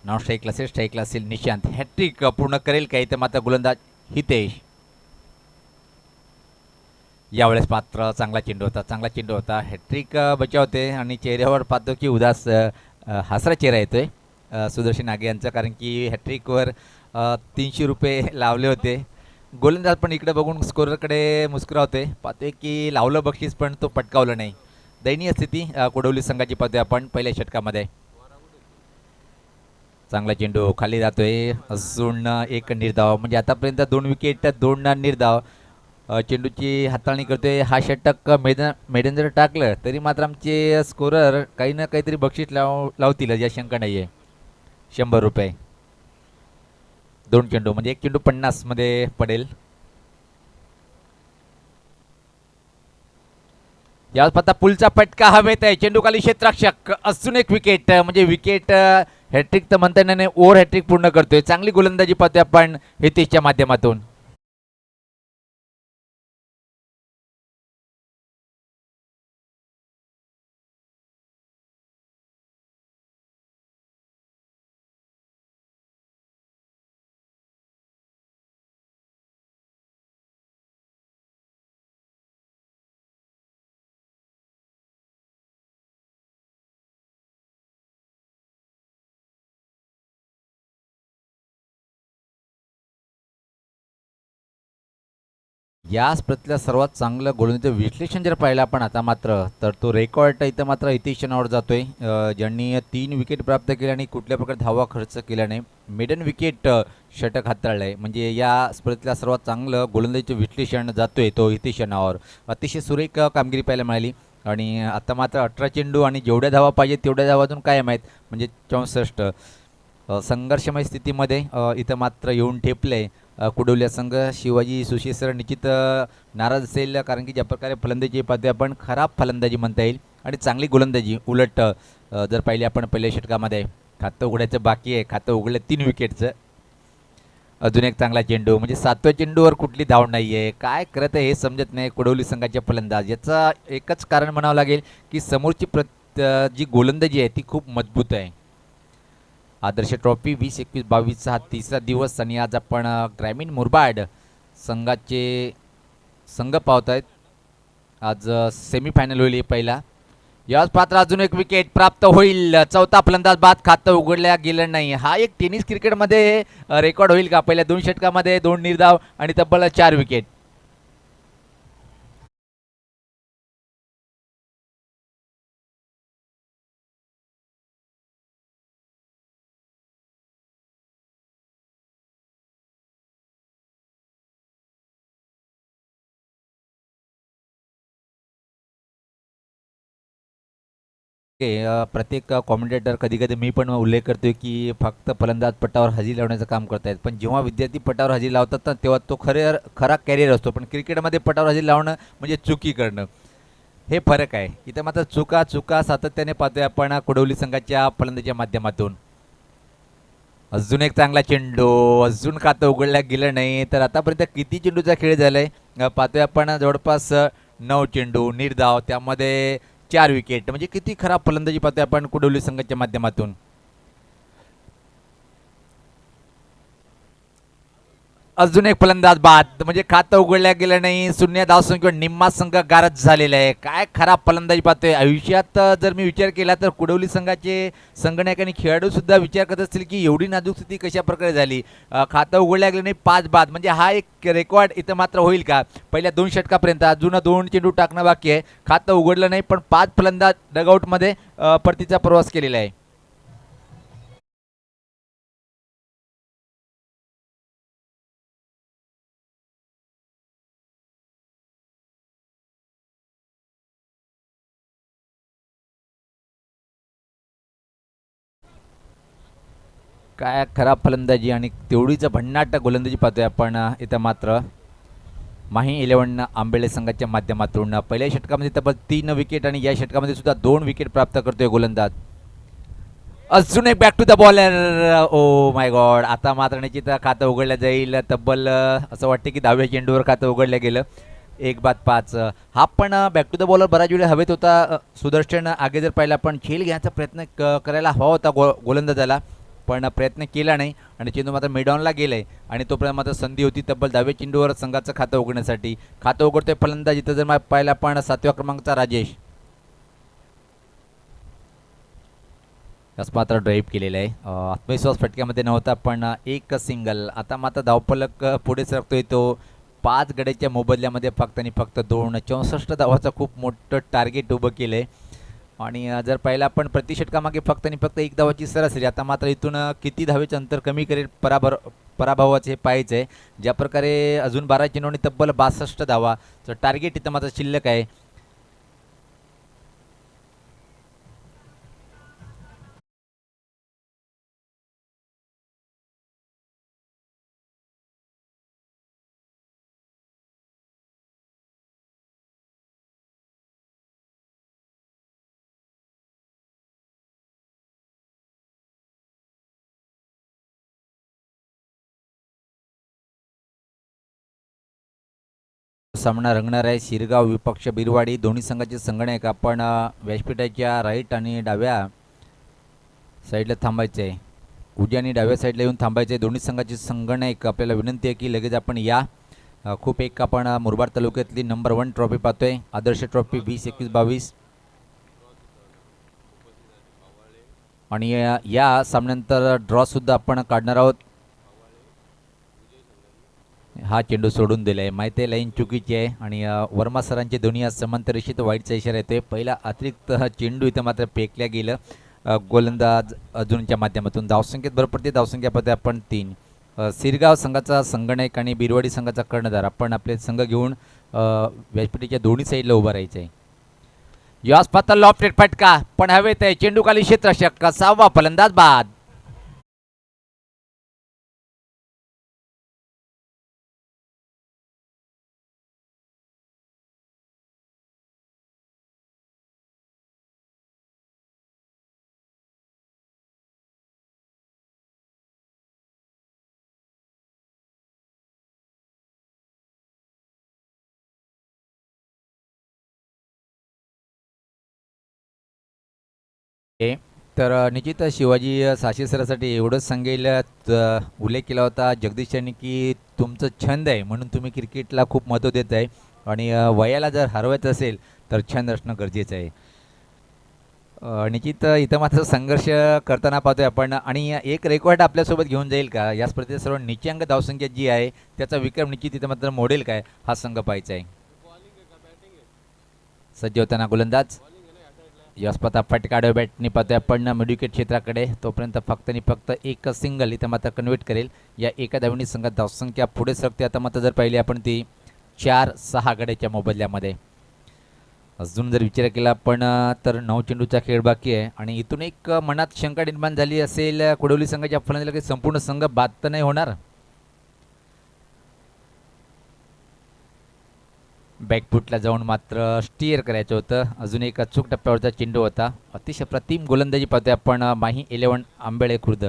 नॉन स्ट्राईकला असेल निशांत. हॅट्रिक पूर्ण करेल का इथं मात्र गोलंदाज हितेश. यावेळेस मात्र चांगला चेंडू होता, हॅट्रिक बचावते, आणि चेहऱ्यावर पाहतो की उदास हसरा चेहरा येतोय सुदर्शन आगे यांचा, कारण की हॅट्रिकवर 300 रुपये लावले होते. गोलंदाज पण इकडे बघून स्कोररकडे मुस्कुरावते, पाहतोय की लावलं बक्षीस पण तो पटकावलं नाही. दयनीय स्थिती कुडवली संघाची पाहतोय आपण पहिल्या षटकामध्ये. चांगला चेंडू खाली जातोय, अजून एक निर्धाव, म्हणजे आतापर्यंत 2 विकेट 2 निर्धाव. चेंडूची हाताळणी करतोय. हा षटक मैदान जर टाकलं तरी मात्र आमचे स्कोरर काही ना काहीतरी बक्षीस लावतील या शंका नाही आहे. 100 रुपये 2 चेंडू, म्हणजे 1 चेंडू 50 मध्ये पडेल. या पत्ता पुलचा फटका हवेत आहे, चेंडू खाली क्षेत्ररक्षक, अजून एक विकेट, म्हणजे विकेट हॅट्रिक तर म्हणता येणार नाही, ओव्हर हॅट्रिक पूर्ण करतोय. चांगली गोलंदाजी पाहतोय आपण हितेशच्या माध्यमातून. या स्पर्धेतल्या सर्वात चांगलं गोलंदाजीचं विश्लेषण जर पाहिलं आपण आता मात्र, तर तो रेकॉर्ड इथं मात्र हितेश नावावर जातोय, ज्यांनी 3 विकेट प्राप्त केल्या आणि कुठल्या प्रकारे धावा खर्च केला नाही. मेडन विकेट षटक हाताळलंय, म्हणजे या स्पर्धेतल्या सर्वात चांगलं गोलंदाजीचं विश्लेषण जातोय तो हितेश नावावर. अतिशय सुरेख कामगिरी पाहायला मिळाली, आणि आता मात्र 18 चेंडू आणि जेवढ्या धावा पाहिजे तेवढ्या धावा अजून कायम आहेत, म्हणजे 64. संघर्षमय स्थितीमध्ये इथं मात्र येऊन ठेपले, कुडवल्या संघ. शिवाजी सुशे सर निश्चित नाराज असेल, कारण की ज्या प्रकारे फलंदाजी पाहतोय आपण खराब फलंदाजी म्हणता येईल आणि चांगली गोलंदाजी. उलट जर पाहिले आपण पहिल्या षटकामध्ये खातं उघडायचं बाकी आहे, खातं उघडलं 3 विकेटचं. अजून एक चांगला चेंडू, म्हणजे 7व्या चेंडूवर कुठली धाव नाही आहे. काय करत आहे हे समजत नाही कुडवली संघाचे फलंदाज. याचं एकच कारण म्हणावं लागेल की समोरची जी गोलंदाजी आहे ती खूप मजबूत आहे. आदर्श ट्रॉफी 2021-22 हा तिसरा दिवस आणि आज आपण ग्रामीण मुरबाड संघाचे संघ पाहत आहेत. आज सेमीफायनल होईल पहिला. याच पात्र अजून एक विकेट प्राप्त होईल. चौथा फलंदाज बाद, खातं उघडल्या गेलं नाही. हा एक टेनिस क्रिकेटमध्ये रेकॉर्ड होईल का? पहिल्या 2 षटकामध्ये 2 निर्धाव आणि तब्बल 4 विकेट. प्रत्येक कॉमेंटेटर कधी कधी मी पण उल्लेख करतोय की फक्त फलंदाज पटावर हजेरी लावण्याचं काम करतायत, पण जेव्हा विद्यार्थी पटावर हजेरी लावतात ना तेव्हा तो खरा कॅरियर असतो. पण क्रिकेटमध्ये पटावर हजेरी लावणं म्हणजे चुकी करणं, हे फरक आहे. इथं मात्र चुका सातत्याने पाहतोय आपण कुडवली संघाच्या फलंदाजीच्या माध्यमातून. अजून एक चांगला चेंडू, अजून खातं उघडल्या गेलं नाही. तर आतापर्यंत किती चेंडूचा खेळ झालाय पाहतोय आपण. जवळपास 9 चेंडू, निर्धाव, त्यामध्ये 4 विकेट. म्हणजे किती खराब फलंदाजी पाहतोय आपण कुडवली संघाच्या माध्यमातून. अजून एक फलंदाज बाद, म्हणजे खातं उघडल्या गेलं नाही. 0 धावसंख्या, निम्मा संघ गारज झालेला आहे. काय खराब फलंदाजी पाहतोय. आयुष्यात जर मी विचार केला तर कुडवली संघाचे संगणक आणि खेळाडू सुद्धा विचार करत असतील की एवढी नाजूक स्थिती कशा प्रकारे झाली. खातं उघडल्या गेलं नाही, 5 बाद, म्हणजे हा एक रेकॉर्ड इथं मात्र होईल का? पहिल्या 2 षटकापर्यंत अजून 2 चेंडू टाकणं बाकी आहे. खातं उघडलं नाही, पण 5 फलंदाज डगआउटमध्ये परतीचा प्रवास केलेला आहे. काय खराब फलंदाजी आणि तेवढीच भन्नाट गोलंदाजी पाहतोय आपण इथं मात्र. माही 11 आंबेले संघाच्या माध्यमातून पहिल्या षटकामध्ये तब्बल 3 विकेट आणि या षटकामध्ये सुद्धा 2 विकेट प्राप्त करतोय गोलंदाज. अजून एक back to the bowler. Oh my god, आता मात्र निश्चित खातं उघडलं जाईल. तब्बल असं वाटतं की 10व्या चेंडूवर खातं उघडलं गेलं. 1 बाद 5. हा पण बॅक टू द बॉलर बराच वेळ हवेत होता. सुदर्शन आगे जर पाहिला पण खेळ घेण्याचा प्रयत्न करायला हवा होता गोलंदाजाला, पण प्रयत्न केला नाही आणि चेंडू मात्र मिडॉनला गेलाय. आणि तोपर्यंत मात्र संधी होती तब्बल 10व्या चेंडूवर संघाचं खातं उघडण्यासाठी. खातं उघडतोय फलंदाज इथं जर पाहिला पण 7व्या क्रमांकाचा राजेश. याच मात्र ड्राईव्ह केलेलं आहे. आत्मविश्वास फटक्यामध्ये नव्हता पण एक सिंगल. आता मात्र धावफलक पुढे सरकतोय तो. 5 गड्याच्या मोबदल्यामध्ये फक्त आणि फक्त 2. 64 धावाचं खूप मोठं टार्गेट उभं केलं आहे. आणि जर पाहिलं आपण प्रति षटकामागे फक्त आणि फक्त 1 धावाची सरासरी. आता मात्र इथून किती धावेचं अंतर कमी करेल पराभवाचे हे पाहायचं आहे. ज्या प्रकारे अजून 12 चेंडूंनी तब्बल 62 धावा टार्गेट इथं मात्र शिल्लक आहे. सामना रंगणार आहे शिरगाव विपक्ष बिरवाडी. दोन्ही संघाचे संगणक आपण व्यासपीठाच्या राईट आणि डाव्या साईडला थांबायचे आहे. उजव्या आणि डाव्या साईडला येऊन थांबायचे. दोन्ही संघाचे संगणक आपल्याला विनंती आहे की लगेच आपण या. खूप एक आपण मुरबाड तालुक्यातली नंबर 1 ट्रॉफी पाहतोय, आदर्श ट्रॉफी 2021-22. आणि या सामन्यानंतर ड्रॉ सुद्धा आपण काढणार आहोत. हा चेंडू सोडून दिलाय, माहिती आहे लाईन चुकीची आहे. आणि वर्मा सरांचे दोन्ही आज समांतर रेषेत वाईटचा इशारा येतोय. पहिला अतिरिक्त चेंडू इथं मात्र फेकल्या गेलं गोलंदाज अजूनच्या माध्यमातून. धावसंख्येत भर पडते, धावसंख्या पाहते आपण 3. सिरगाव संघाचा संगणक आणि बिरवाडी संघाचा कर्णधार आपण आपले संघ घेऊन व्यासपीठाच्या दोन्ही साईडला उभं राहायचं आहे. यास पात्र लॉफ्टेड फटका पण हवेत आहे. चेंडू खाली क्षेत्ररक्षक, 6वा फलंदाज बाद. तर निश्चित शिवाजी साशे सरासाठी एवढंच सांगेल उल्लेख केला होता जगदीश यांनी की तुमचं छंद आहे म्हणून तुम्ही क्रिकेटला खूप महत्त्व देत आहे आणि वयाला जर हरवायचं असेल तर छंद असणं गरजेचं आहे. निश्चित इथं मात्र संघर्ष करताना पाहतोय आपण आणि एक रेकॉर्ड आपल्यासोबत घेऊन जाईल का या स्पर्धेत सर्व निच्चांक धावसंख्या जी आहे त्याचा विक्रम निश्चित इथं मात्र मोडेल काय हा संघ पाहायचा आहे. सज्ज होताना गोलंदाज यशपता फटका आडव्या बॅटने पाहतोय आपण मिडविकेट क्षेत्राकडे तोपर्यंत फक्त आणि फक्त एक सिंगल इथं मात्र कन्वर्ट करेल या एका धावनी संघात धावसंख्या पुढे सरकते. आता मात्र जर पाहिली आपण ती 4-6 गड्याच्या मोबदल्यामध्ये. अजून जर विचार केला आपण तर 9 चेंडूचा खेळ बाकी आहे आणि इथून एक मनात शंका निर्माण झाली असेल कुडवली संघाच्या फलंदाजीला की संपूर्ण संघ बाद तर नाही होणार. बॅकफुटला जाऊन मात्र स्टिअर करायचं होतं. अजून एक अचूक टप्प्यावरचा चेंडू होता. अतिशय प्रतिम गोलंदाजी पाहतोय आपण माही 11 आंबेळे खुर्द.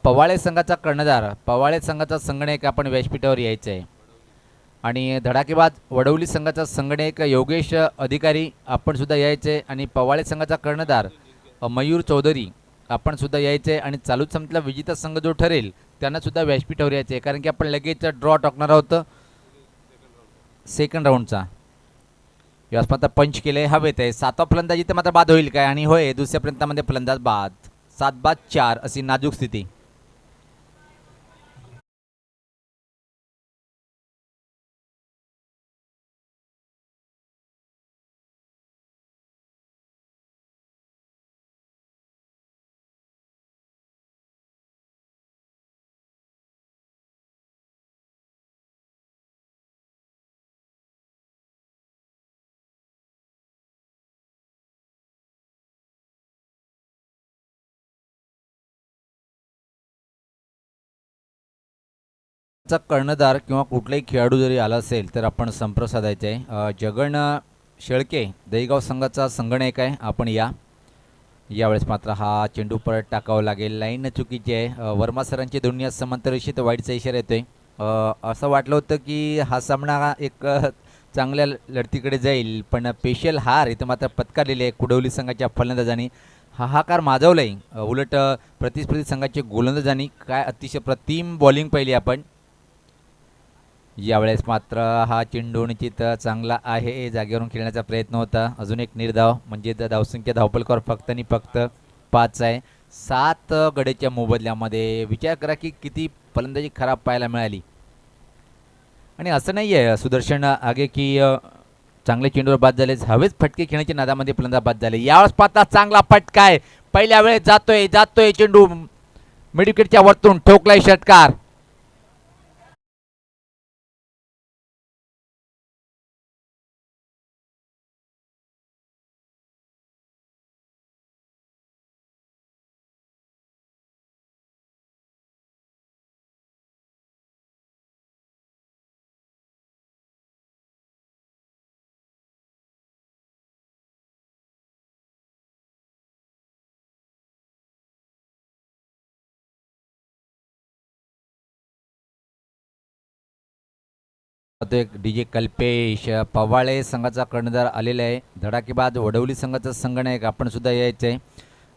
पवाळे संघाचा कर्णधार पवाळे संघाचा संगणक आपण व्यासपीठावर यायचं आहे आणि धडाकेबाज वडवली संघाचा संगणक योगेश अधिकारी आपण सुद्धा यायचे आणि पवाळे संघाचा कर्णधार मयूर चौधरी आपण सुद्धा यायचे आणि चालूच संपला विजेता संघ जो ठरेल त्यांना सुद्धा व्यासपीठावर यायचे कारण की आपण लगेच ड्रॉ टाकणार आहोत सेकंड राऊंडचा. यात पंच केले हवेत आहे. 7वा फलंदाजी तर मात्र बाद होईल काय आणि होय दुसऱ्या फलंदामध्ये फलंदाज बाद. 7-4 अशी नाजूक स्थिती. चा कर्णधार किंवा कुठलाही खेळाडू जरी आला असेल तर आपण संपर्क साधायचा आहे. जगन शेळके दहीगाव संघाचा संगणक आहे आपण यावेळेस मात्र हा चेंडू परत टाकावा लागेल. लाईन चुकीची आहे. वर्मा सरांची दोन्ही समांतर रेषेत वाईटचा इशारा येतोय. असं वाटलं होतं की हा सामना एक चांगल्या लढतीकडे जाईल पण स्पेशल हार इथं मात्र पत्कारलेली आहे कुडवली संघाच्या फलंदाजांनी. हाहाकार माजवलाय. उलट प्रतिस्पर्धी संघाचे गोलंदाजांनी काय अतिशय प्रतिम बॉलिंग पाहिली आपण. यावेळेस मात्र हा चेंडू निश्चित चांगला आहे. जागेवरून खेळण्याचा प्रयत्न होता. अजून एक निर्धाव म्हणजे धावसंख्या धावपलकर फक्त आणि फक्त 5 आहे. 7 गड्याच्या मोबदल्यामध्ये विचार करा की किती फलंदाजी खराब पाहायला मिळाली. आणि असं नाही आहे सुदर्शन आगे की चांगले चेंडूवर बाद झाले हवेच फटके खेळण्याच्या नादामध्ये फलंदाज बाद झाले. यावेळेस पाहता चांगला फटका आहे. पहिल्या वेळेस जातोय चेंडू मिडविकेटच्या वरतून ठोकलाय षटकार. एक डीजे कल्पेश पवाळे संघाचा कर्णधार आलेला आहे. धडाकेबाज वडवली संघाचा संगणक आपण सुद्धा यायचं आहे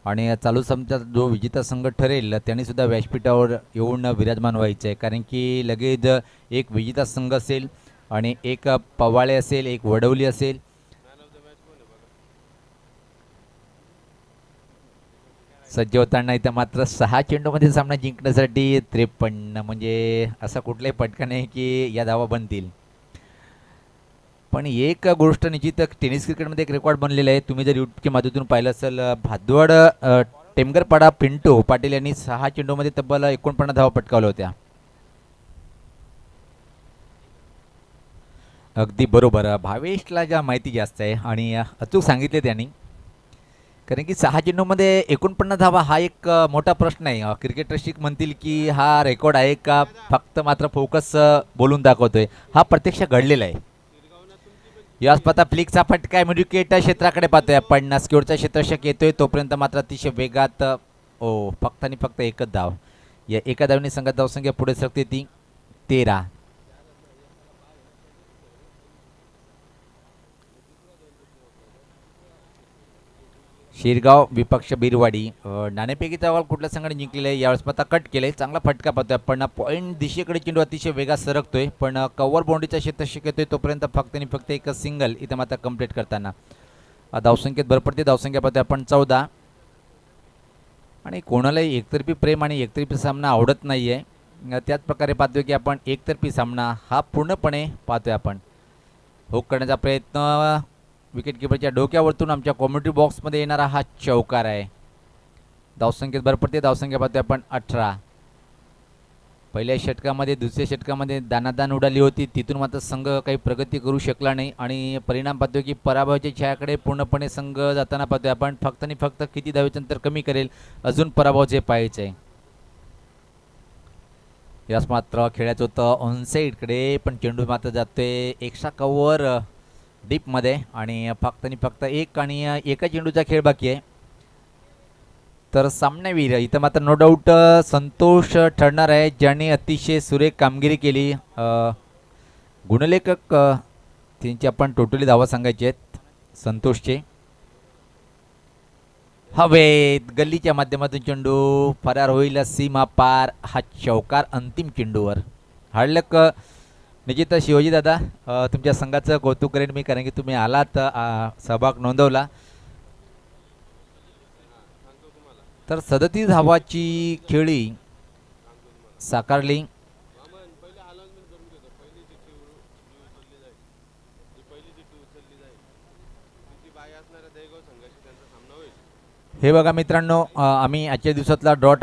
आणि चालू सामन्यात जो विजेता संघ ठरेल त्यांनी सुद्धा व्यासपीठावर येऊन विराजमान व्हायचं आहे कारण की लगेच एक विजेता संघ असेल आणि एक पवाळे असेल एक वडवली असेल. सज्ज होताना इथं मात्र 6 चेंडूमध्ये सामना जिंकण्यासाठी 53 म्हणजे असा कुठलाही फटका नाही की या धावा बनतील. पण एक गोष्ट निश्चित टेनिस क्रिकेटमध्ये एक रेकॉर्ड बनलेला आहे. तुम्ही जर यूट्यूबच्या माध्यमातून पाहिलं असेल भादवड टेमगरपाडा पिंटू पाटील यांनी 6 चेंडूमध्ये तब्बल 49 धावा पटकावल्या होत्या. अगदी बरोबर. भावेशला ज्या माहिती जास्त आहे आणि अचूक सांगितले त्यांनी कारण की 6 चेंडूमध्ये 49 धावा हा एक मोठा प्रश्न आहे. क्रिकेट रसिक म्हणतील की हा रेकॉर्ड आहे का फक्त मात्र फोकस बोलून दाखवतोय. हा प्रत्यक्ष घडलेला आहे. याच पता फ्लिकचा फटका आहे मिडविकेट क्षेत्राकडे पाहतोय आपण. स्क्वेअरचा क्षेत्ररक्षक येतोय तोपर्यंत मात्र अतिशय वेगात फक्त आणि फक्त एकच धाव. या एका धावने संघात धावसंख्या पुढे सरकते ती 13. शिरगाव विपक्ष बिरवाडी. नाणेफेकीचा बॉल कुठल्या संघाने जिंकलेला आहे यावेळेस आता कट केले. चांगला फटका पाहतोय पण पॉईंट दिशेकडे चेंडू अतिशय वेगात सरकतोय पण कव्हर बाउंड्रीचा क्षेत्ररक्षक येतोय तोपर्यंत फक्त आणि फक्त एक सिंगल इथं मात्र कंप्लीट करताना धावसंख्येत भर पडते. धावसंख्या पाहतोय आपण 14 आणि कोणालाही एकतर्फी प्रेम आणि एकतर्फी सामना आवडत नाही आहे. त्याच प्रकारे पाहतोय की आपण एकतर्फी सामना हा पूर्णपणे पाहतोय. आपण हुक करण्याचा प्रयत्न विकेट किपरच्या डोक्यावरतून आमच्या कॉम्युनिटी बॉक्समध्ये येणारा हा चौकार आहे. धावसंख्येत भर पडते. धावसंख्या पाहतोय आपण 18. पहिल्या षटकामध्ये दुसऱ्या षटकामध्ये दानादान उडाली होती तिथून मात्र संघ काही प्रगती करू शकला नाही आणि परिणाम पाहतोय की पराभवाच्या छायाकडे पूर्णपणे संघ जाताना पाहतोय आपण. फक्त आणि फक्त किती धावेचं अंतर कमी करेल अजून पराभवाचे पाहायचे आहे. यास मात्र खेळायचं होतं ऑनसाईडकडे पण चेंडू मात्र जातोय एक्स्ट्रा कव्हर डीपमध्ये आणि फक्त एक आणि एका चेंडूचा खेळ बाकी आहे. तर सामनावीर इथं मात्र नो डाऊट संतोष ठरणार आहे ज्यांनी अतिशय सुरेख कामगिरी केली. गुणलेखक त्यांची आपण टोटली धावा सांगायची आहेत संतोषचे. हवेत गल्लीच्या माध्यमातून चेंडू फरार होईल सीमा पार. हा चौकार अंतिम चेंडूवर. हार्डलक निश्चित शिवाजी दादा तुमच्या संघाचं कौतुक करेन मी कारण की तुम्ही आलात सहभाग नोंदवला. तर 37 धावाची खेळी साकारली. हे बघा मित्रांनो आम्ही आजच्या दिवसातला ड्रॉ